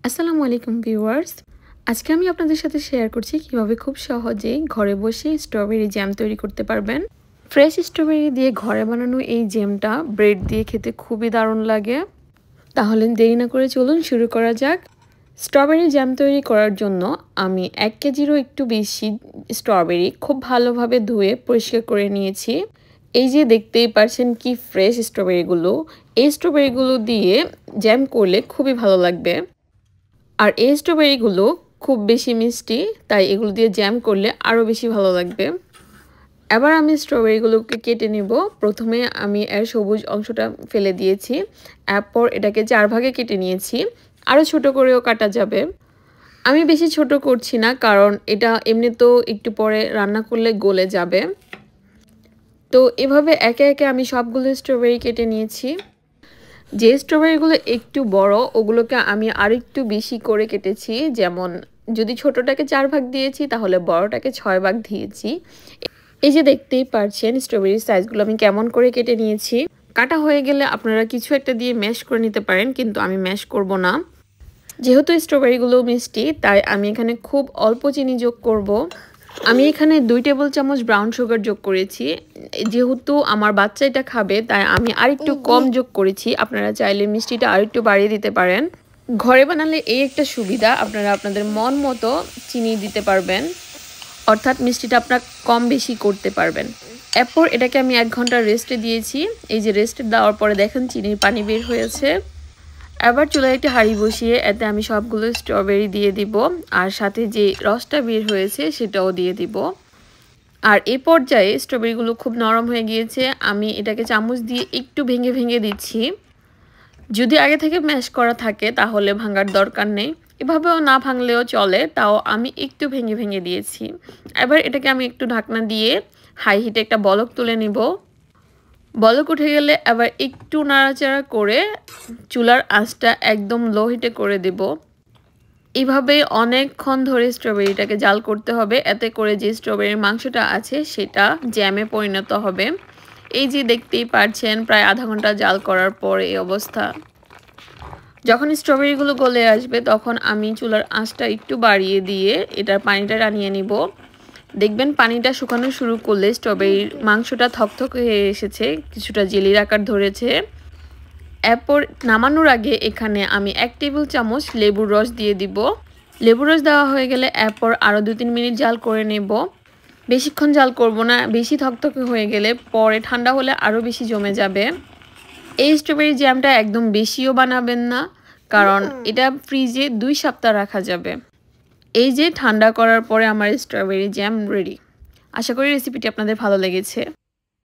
আসসালামু আলাইকুম ভিউয়ার্স। আজকে আমি আপনাদের সাথে শেয়ার করছি কিভাবে খুব সহজেই ঘরে বসে স্ট্রবেরি জ্যাম তৈরি করতে পারবেন। ফ্রেশ স্ট্রবেরি দিয়ে ঘরে বানানো এই জ্যামটা ব্রেড দিয়ে খেতে খুবই দারুণ লাগে। তাহলে দেরি না করে চলুন শুরু করা যাক। স্ট্রবেরি জ্যাম তৈরি করার জন্য আমি 1 কেজিরও একটু বেশি স্ট্রবেরি খুব ভালোভাবে ধুয়ে পরিষ্কার করে নিয়েছি। এই যে দেখতেই পারছেন কি ফ্রেশ স্ট্রবেরিগুলো। এই স্ট্রবেরিগুলো দিয়ে জ্যাম করলে খুবই ভালো লাগবে। আর এই স্ট্রবেরিগুলো খুব বেশি মিষ্টি, তাই এগুলো দিয়ে জ্যাম করলে আরও বেশি ভালো লাগবে। এবার আমি স্ট্রবেরিগুলোকে কেটে নেব। প্রথমে আমি এর সবুজ অংশটা ফেলে দিয়েছি, এরপর এটাকে 4 ভাগে কেটে নিয়েছি। আরও ছোট করেও কাটা যাবে। আমি বেশি ছোট করছি না, কারণ এটা এমনিতেও একটু পরে রান্না করলে গলে যাবে। তো এভাবে একে একে আমি সবগুলো স্ট্রবেরি কেটে নিয়েছি। যে স্ট্রবেরিগুলো একটু বড় ওগুলোকে আমি আরেকটু বেশি করে কেটেছি। যেমন যদি ছোটটাকে 4 ভাগ দিয়েছি তাহলে বড়টাকে 6 ভাগ দিয়েছি। এই যে দেখতেই পারছেন স্ট্রবেরির সাইজগুলো আমি কেমন করে কেটে নিয়েছি। কাটা হয়ে গেলে আপনারা কিছু একটা দিয়ে ম্যাশ করে নিতে পারেন, কিন্তু আমি ম্যাশ করব না। যেহেতু স্ট্রবেরিগুলো মিষ্টি, তাই আমি এখানে খুব অল্প চিনি যোগ করব। আমি এখানে 2 টেবিল চামচ ব্রাউন সুগার যোগ করেছি। যেহেতু আমার বাচ্চা এটা খাবে, তাই আমি আরেকটু কম যোগ করেছি। আপনারা চাইলে মিষ্টিটা আরেকটু বাড়িয়ে দিতে পারেন। ঘরে বানালে এই একটা সুবিধা, আপনারা আপনাদের মন মতো চিনি দিতে পারবেন, অর্থাৎ মিষ্টিটা আপনারা কম বেশি করতে পারবেন। এরপর এটাকে আমি 1 ঘন্টা রেস্টে দিয়েছি। এই যে রেস্টে দেওয়ার পরে দেখেন চিনির পানি বের হয়েছে। এবার চুলায় একটা হাঁড়ি বসিয়ে এতে আমি সবগুলো স্ট্রবেরি দিয়ে দিব, আর সাথে যে রসটা বের হয়েছে সেটাও দিয়ে দিব। আর এই পর্যায়ে স্ট্রবেরিগুলো খুব নরম হয়ে গিয়েছে। আমি এটাকে চামচ দিয়ে একটু ভেঙে ভেঙে দিচ্ছি। যদি আগে থেকে ম্যাশ করা থাকে তাহলে ভাঙার দরকার নেই, এভাবেও না ভাঙলেও চলে, তাও আমি একটু ভেঙে ভেঙে দিয়েছি। এবার এটাকে আমি একটু ঢাকনা দিয়ে হাই হিটে একটা বলক তুলে নিব। বলক উঠে গেলে আবার একটু নাড়াচাড়া করে চুলার আঁচটা একদম লো হিটে করে দেব। এইভাবে অনেকক্ষণ ধরে স্ট্রবেরিটাকে জাল করতে হবে, এতে করে যে স্ট্রবেরির মাংসটা আছে সেটা জ্যামে পরিণত হবে। এই যে দেখতেই পারছেন প্রায় আধা ঘন্টা জাল করার পর এই অবস্থা। যখন স্ট্রবেরিগুলো গলে আসবে তখন আমি চুলার আঁচটা একটু বাড়িয়ে দিয়ে এটার পানিটা টানিয়ে নিব। দেখবেন পানিটা শুকানো শুরু করলে স্ট্রবেরির মাংসটা থকথক হয়ে এসেছে, কিছুটা জেলির আকার ধরেছে। এরপর নামানোর আগে এখানে আমি 1 টেবিল চামচ লেবুর রস দিয়ে দিব। লেবুর রস দেওয়া হয়ে গেলে এরপর আরও 2-3 মিনিট জাল করে নেব। বেশিক্ষণ জাল করব না, বেশি থকথকে হয়ে গেলে পরে ঠান্ডা হলে আরও বেশি জমে যাবে। এই স্ট্রবেরি জ্যামটা একদম বেশিও বানাবেন না, কারণ এটা ফ্রিজে 2 সপ্তাহ রাখা যাবে। এই যে ঠান্ডা করার পরে আমার স্ট্রবেরি জ্যাম রেডি। আশা করি রেসিপিটি আপনাদের ভালো লেগেছে।